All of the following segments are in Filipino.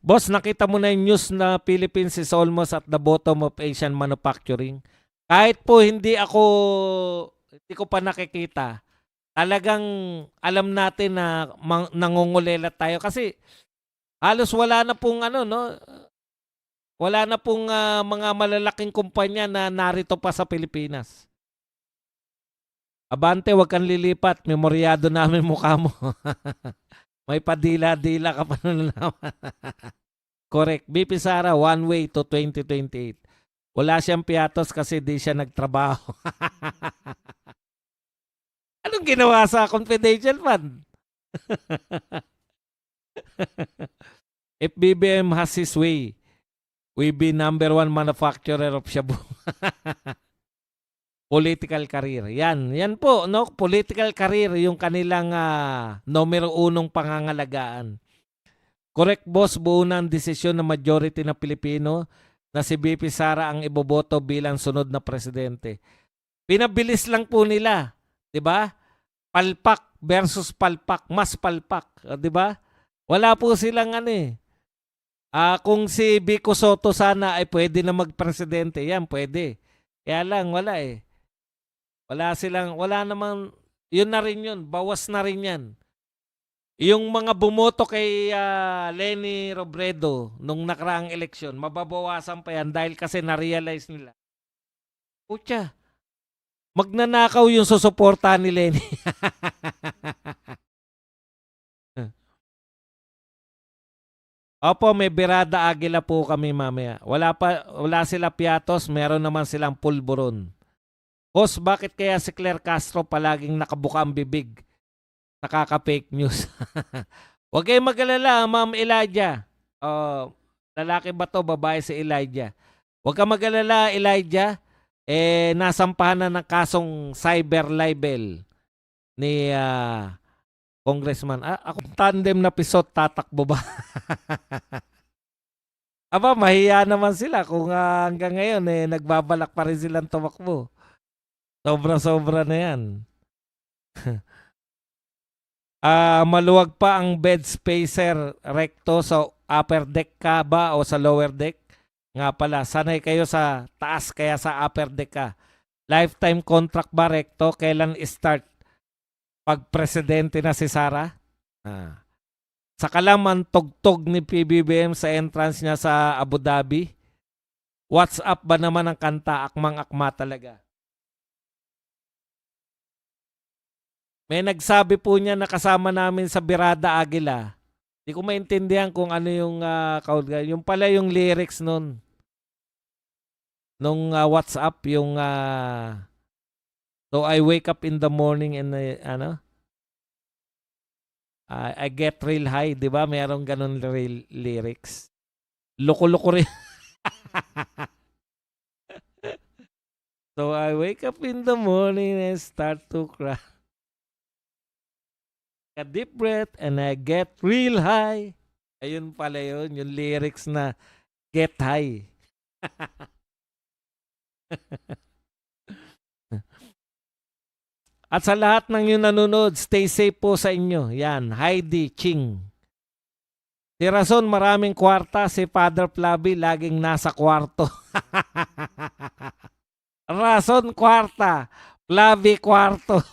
Boss, nakita mo na yung news na Philippines is almost at the bottom of Asian manufacturing. Kahit po hindi ko pa nakikita, talagang alam natin na nangungulela tayo kasi halos wala na pong ano, no? Wala na pong mga malalaking kumpanya na narito pa sa Pilipinas. Abante, wag kang lilipat. Memoryado namin mukha mo. May padila-dila ka pa na naman. Correct. BP Sara, one way to 2028. Wala siyang piatos kasi di siya nagtrabaho. Anong ginawa sa confidential fund? If BBM has his way, we be number 1 manufacturer of shabu. Political career. Yan po, no? Political career yung kanilang numero 1 pangangalagaan. Correct, boss, buo na ang desisyon ng majority na Pilipino na si BP Sara ang iboboto bilang sunod na presidente. Pinabilis lang po nila, 'di ba? Palpak versus palpak, mas palpak, 'di ba? Wala po silang ano eh. Kung si Vico Soto sana ay pwede na magpresidente, yan pwede. Kaya lang wala eh. Wala namang, yun na rin yun, bawas na rin yan. Yung mga bumoto kay Leni Robredo nung nakaraang eleksyon, mababawasan pa yan dahil kasi na-realize nila. Pucha, magnanakaw yung susuporta ni Leni. Opo, may Birada Agila po kami mamaya. Wala sila piatos, meron naman silang pulburon. Boss, bakit kaya si Claire Castro palaging nakabuka ang bibig? Nakaka-fake news. Huwag kayong mag-alala, Ma'am Elijah. Lalaki ba to? Babae si Elijah. Huwag kang mag-alala, Elijah. Nasampahan na ng kasong cyber libel ni Congressman. Ako tandem na pisot, tatakbo ba? Aba, mahiya naman sila kung hanggang ngayon nagbabalak pa rin silang tumakbo. Sobra-sobra na yan. Maluwag pa ang bed spacer recto sa upper deck ka ba o sa lower deck? Nga pala, sanay kayo sa taas kaya sa upper deck ka. Lifetime contract ba recto? Kailan start? Pag presidente na si Sara? Sa kalaman tugtog ni PBBM sa entrance niya sa Abu Dhabi? What's up ba naman ang kanta? Akmang-akma talaga. May nagsabi po niya na kasama namin sa Birada Agila. Hindi ko maintindihan kung ano yung yung pala yung lyrics nun. Nung WhatsApp, yung so I wake up in the morning and I get real high, di ba? Merong ganun lyrics. Loko-loko rin. So I wake up in the morning and start to cry. A deep breath and I get real high. Ayun pala yun, yung lyrics na get high. At sa lahat ng yung nanonood, stay safe po sa inyo. Yan, Heidi Ching. Si Rason, maraming kwarta. Si Father Flavi, laging nasa kwarto. Rason, kwarta. Flavi, kwarto.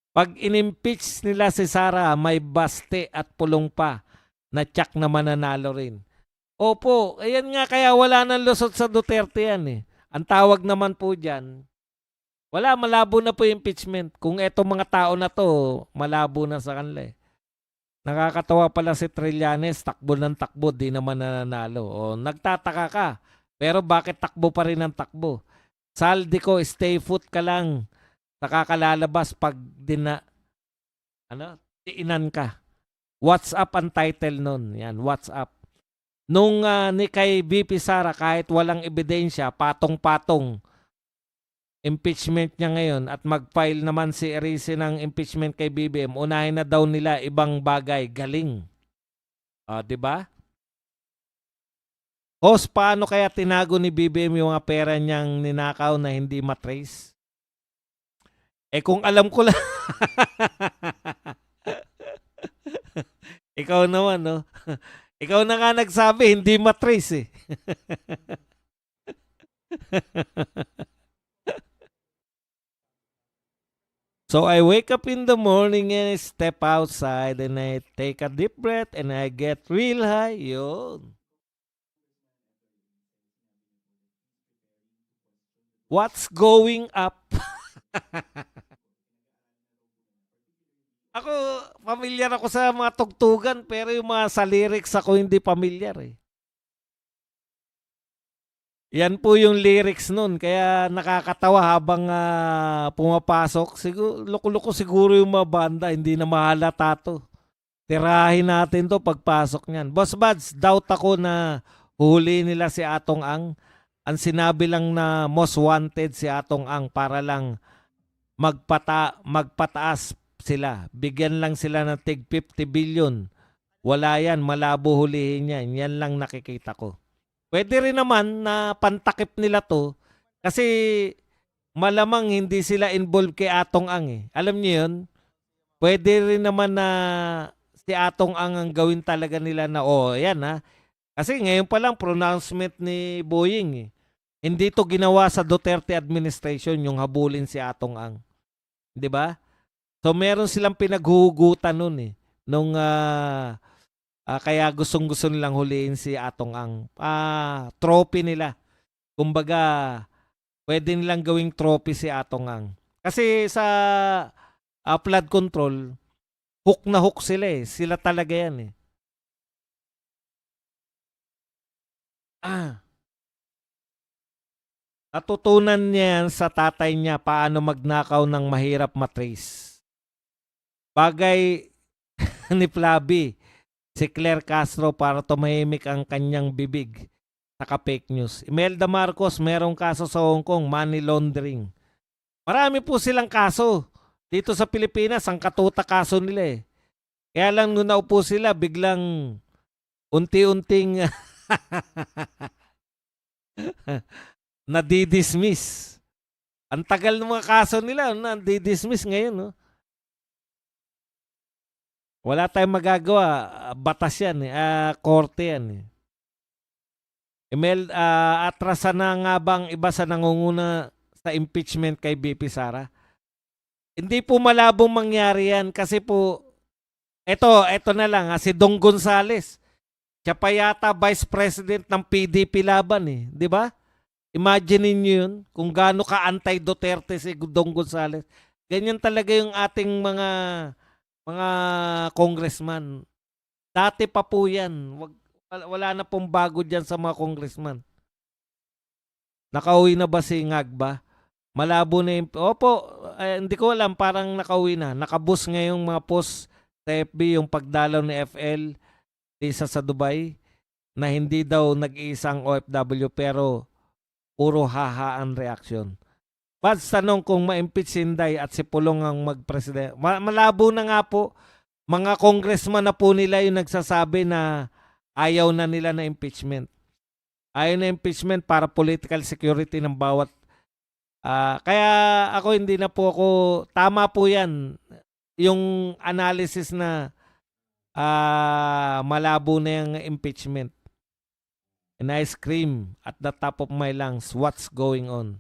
Pag inimpeach nila si Sara, may baste at pulong pa na tsak na mananalo rin. Opo, ayan nga kaya wala nang lusot sa Duterte yan eh. Ang tawag naman po dyan, wala, malabo na po yung impeachment. Kung etong mga tao na to, malabo na sa kanila eh. Nakakatawa pala si Trillanes, takbo ng takbo, di naman nananalo. O, nagtataka ka, pero bakit takbo pa rin ang takbo? Saldi ko, stay put ka lang. Nakakalalabas pag diinan ka. What's up ang title nun? Yan, what's up. Nung ni kay BP Sara, kahit walang ebidensya, patong-patong impeachment niya ngayon at mag-file naman si Erice ng impeachment kay BBM, unahin na daw nila ibang bagay. Galing. Di ba? Host, paano kaya tinago ni BBM yung mga pera niyang ninakaw na hindi matrace? Kung alam ko lang Ikaw naman, no? Ikaw na nga nagsabi, hindi matrace eh. So I wake up in the morning and I step outside and I take a deep breath and I get real high. Yun. What's going up? Ako, familiar ako sa mga tugtugan pero yung mga sa lyrics ako hindi familiar eh. Yan po yung lyrics nun. Kaya nakakatawa habang pumapasok. Siguro, loko-loko siguro yung mga banda. Hindi na mahalata to. Tirahin natin to pagpasok niyan. Boss Buds, doubt ako na huli nila si Atong Ang. Ang sinabi lang na most wanted si Atong Ang para lang magpataas sila. Bigyan lang sila ng tig 50 billion. Wala yan. Malabo hulihin yan. Yan lang nakikita ko. Pwede rin naman na pantakip nila to kasi malamang hindi sila involved kay Atong Ang eh. Alam niyo yun? Pwede rin naman na si Atong Ang gawin talaga nila na yan ha. Kasi ngayon pa lang pronouncement ni Boying eh. Hindi to ginawa sa Duterte administration yung habulin si Atong Ang. 'Di ba? So meron silang pinaghuhugutan noon eh nung kaya gustong-gusto nilang huliin si Atong Ang. Trophy nila. Kumbaga, pwede nilang gawing trophy si Atong Ang. Kasi sa flood control, hook na hook sila eh. Sila talaga yan eh. Natutunan niya yan sa tatay niya paano magnakaw ng mahirap matrace. Bagay ni Flavi, si Claire Castro para tumahimik ang kanyang bibig. Naka-fake news. Imelda Marcos, merong kaso sa Hong Kong, money laundering. Marami po silang kaso. Dito sa Pilipinas, ang katuta kaso nila eh. Kaya lang nung naupo sila, biglang unti-unting nadidismiss. Ang tagal ng mga kaso nila, nadidismiss ngayon. No? Wala tayong magagawa. Batas yan eh. Korte yan eh. Atrasan na nga bang iba sa nangunguna sa impeachment kay BP Sara? Hindi po malabong mangyari yan kasi po, eto na lang, si Dong Gonzales. Siya pa yata vice president ng PDP laban eh. Di ba? Imagine niyo yun kung gaano ka anti-Duterte si Dong Gonzales. Ganyan talaga yung ating mga congressman. Dati pa po yan. Wala na pong bago dyan sa mga congressman. Nakauwi na ba si Ngagba? Malabo na yung... Opo, hindi ko alam. Parang nakauwi na. Nakabus ngayong mga post sa FB yung pagdalaw ni FL isa sa Dubai na hindi daw nag-iisang OFW pero puro haha ang reaksyon. Pads, tanong kung ma-impeach si Inday at si Pulong ang mag-president. Malabo na nga po. Mga congressman na po nila yung nagsasabi na ayaw na nila na impeachment. Ayaw na impeachment para political security ng bawat. Kaya ako hindi na po ako, tama po yan. Yung analysis na malabo na yung impeachment. And I scream at the top of my lungs, what's going on?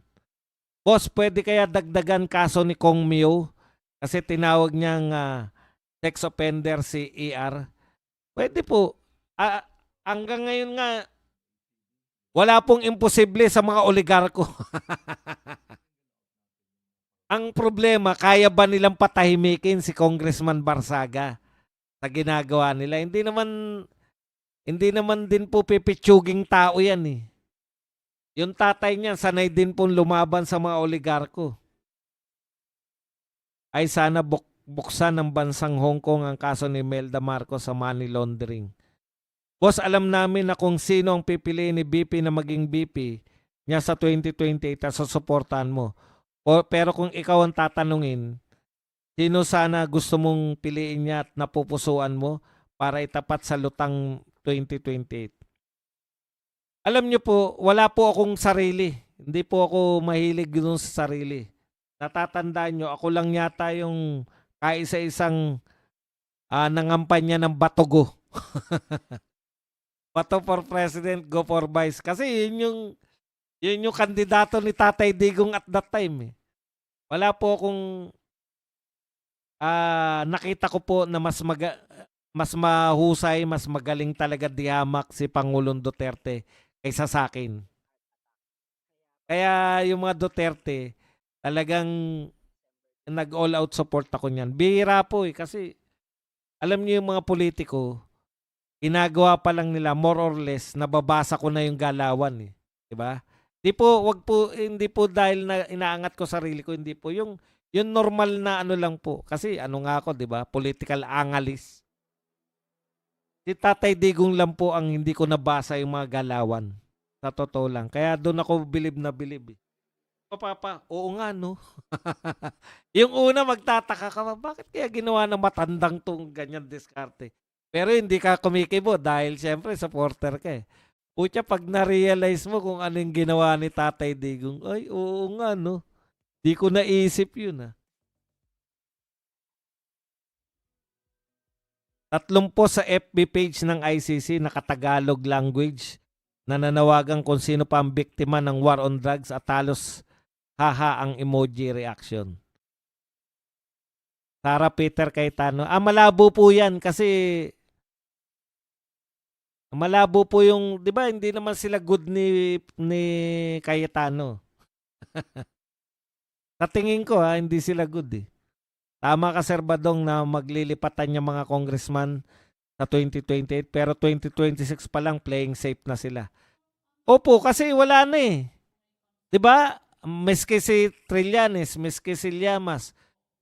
Boss, pwede kaya dagdagan kaso ni Kong Mio? Kasi tinawag niyang sex offender si ER. Pwede po. Hanggang ngayon nga, wala pong imposible sa mga oligarko. Ang problema, kaya ba nilang patahimikin si Congressman Barsaga sa ginagawa nila? Hindi naman din po pipitsuging tao yan eh. Yung tatay niya, sanay din pong lumaban sa mga oligarko. Ay sana buksan ng bansang Hong Kong ang kaso ni Imelda Marcos sa money laundering. Boss, alam namin na kung sino ang pipiliin ni BP na maging BP niya sa 2028 at susuportahan mo. Pero kung ikaw ang tatanungin, sino sana gusto mong piliin niya at napupusuan mo para itapat sa lutang 2028? Alam niyo po, wala po akong sarili. Hindi po ako mahilig dun sa sarili. Natatandaan niyo, ako lang yata yung kaisa-isang nangampanya ng Batogo. Bato for President, go for Vice. Kasi yun yung kandidato ni Tatay Digong at that time. Wala po akong nakita ko po na mas mahusay, mas magaling talaga dihamak si Pangulong Duterte kaysa sa akin. Kaya yung mga Duterte, talagang nag-all out support ako niyan. Bihira po kasi alam niyo yung mga politiko, ginagawa pa lang nila more or less nababasa ko na yung galawan 'di ba? Hindi po dahil na inaangat ko sarili ko, hindi po yung normal na ano lang po. Kasi ano nga ako, 'di ba? Political analyst. Si Tatay Digong lang po ang hindi ko nabasa yung mga galawan. Sa totoo lang. Kaya doon ako bilib na bilib. Papa, oo nga no. Yung una magtataka ka, bakit kaya ginawa ng matandang tong ganyan diskarte? Pero hindi ka kumikibo dahil siyempre supporter ka eh. Pucha, pag na-realize mo kung ano yung ginawa ni Tatay Digong, ay oo nga no. Di ko naisip yun 30 sa FB page ng ICC nakatagalog language na nanawagan kung sino pa ang biktima ng war on drugs at halos haha ang emoji reaction. Sara Peter Cayetano. Malabo po yan kasi malabo po yung, di ba, hindi naman sila good ni Cayetano. Sa tingin ko hindi sila good eh. Tama ka Sir Badong na maglilipatan yung mga congressman sa 2028 pero 2026 pa lang playing safe na sila. Opo, kasi wala na eh. 'Di ba? Meski si Trillanes, meski si Llamas,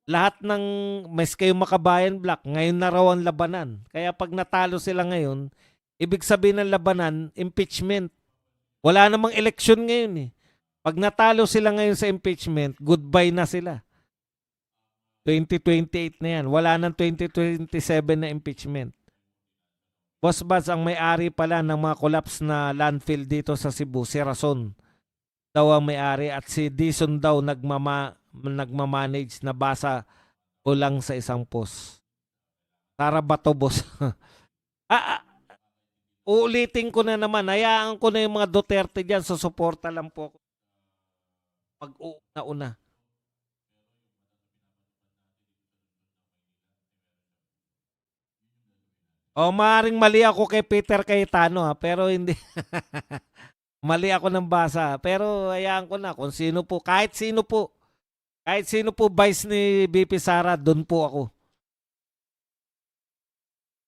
lahat ng meski yung Makabayan Black, ngayon na raw ang labanan. Kaya pag natalo sila ngayon, ibig sabihin ng labanan, impeachment. Wala namang eleksyon ngayon eh. Pag natalo sila ngayon sa impeachment, goodbye na sila. 2028 na yan. Wala nang 2027 na impeachment. Boss Baz ang may-ari pala ng mga collapse na landfill dito sa Cebu. Si Rason daw ang may-ari at si Dison daw nagmamanage na basa o lang sa isang post. Tara bato boss. Uulitin ko na naman. Hayaan ko na yung mga Duterte dyan. Susuporta lang po ako. Pag-una-una. Maaaring mali ako kay Peter Cayetano pero hindi. Mali ako ng basa. Pero hayaan ko na kung sino po. Kahit sino po vice ni BP Sara, doon po ako.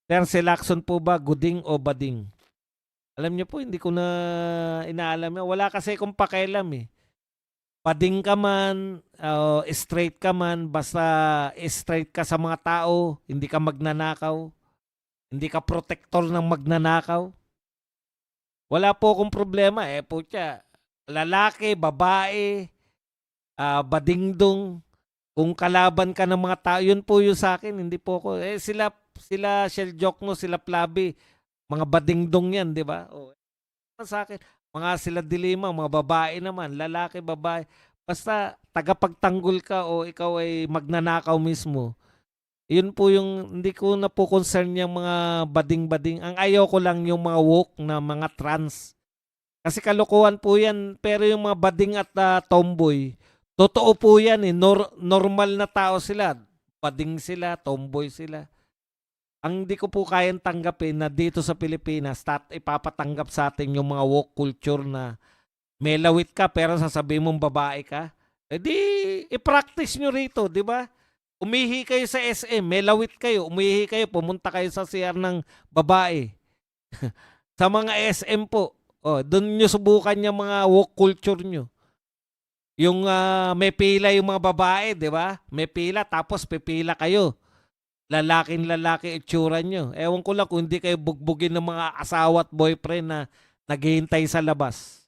Sir, si Lacson po ba guding o bading? Alam niyo po, hindi ko na inaalam. Wala kasi akong pakialam eh. Bading ka man, straight ka man, basta straight ka sa mga tao, hindi ka magnanakaw. Hindi ka protector ng magnanakaw. Wala po akong problema putya. Lalaki, babae, badingdong, kung kalaban ka ng mga tao, yun po yung sa akin, hindi po ako. Sila Shell Jokno, sila Plabi, mga badingdong yan, di ba? Sa akin, mga sila Dilima, mga babae naman, lalaki, babae. Basta tagapagtanggol ka o ikaw ay magnanakaw mismo. Yun po yung hindi ko na po concern yung mga bading-bading. Ang ayaw ko lang yung mga woke na mga trans. Kasi kalokohan po yan. Pero yung mga bading at tomboy, totoo po yan eh. Normal na tao sila. Bading sila, tomboy sila. Ang hindi ko po kayang tanggapin na dito sa Pilipinas, ipapatanggap sa atin yung mga woke culture na may lawit ka pero sasabihin mong babae ka. Di, i-practice nyo rito, di ba? Umihi kayo sa SM, may lawit kayo, umihi kayo, pumunta kayo sa CR ng babae. Sa mga SM po, doon nyo subukan yung mga woke culture nyo. Yung may pila yung mga babae, di ba? May pila, tapos pipila kayo. Lalaking-lalaki itsura nyo. Ewan ko lang kung hindi kayo bugbugin ng mga asawa at boyfriend na naghihintay sa labas.